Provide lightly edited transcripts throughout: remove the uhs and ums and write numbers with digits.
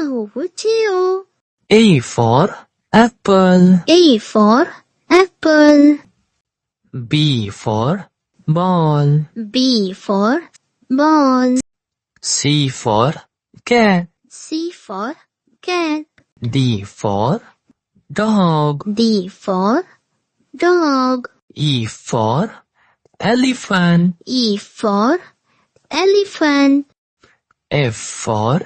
KauChiu. A for apple. A for apple. B for ball. B for ball. C for cat. C for cat. D for dog. D for dog. E for elephant. E for elephant. F for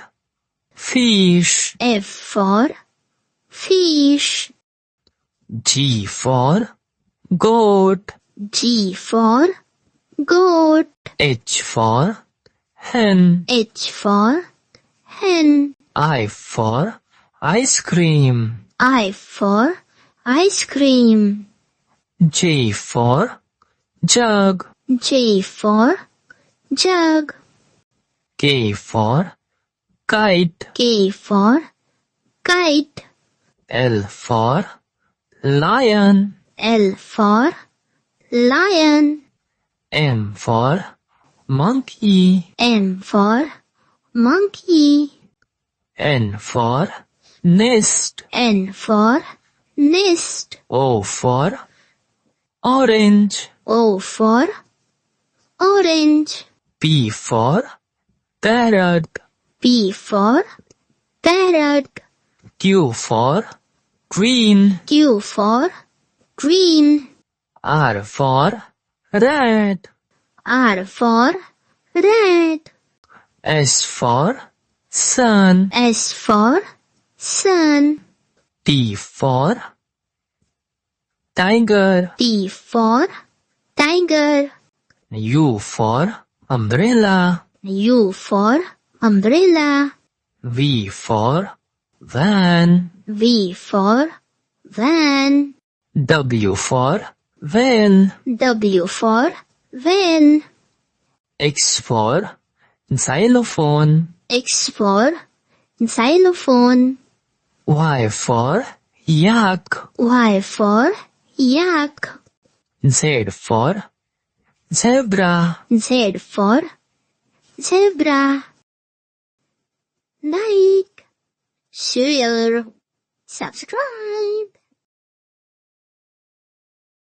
fish. F for fish. G for goat. G for goat. H for hen. H for hen. I for ice cream. I for ice cream. J for jug. J for jug. K for kite. K for kite. L for lion. L for lion. M for monkey. M for monkey. N for nest. N for nest. O for orange. O for orange. P for parrot. P for parrot. Q for green. Q for green. R for rat. R for rat. S for sun. S for sun. T for tiger. T for tiger. U for umbrella. U for umbrella. V for van. V for van. W for van. W for van. X for xylophone. X for xylophone. Y for yak. Y for yak. Z for zebra. Z for zebra. Like, share, subscribe.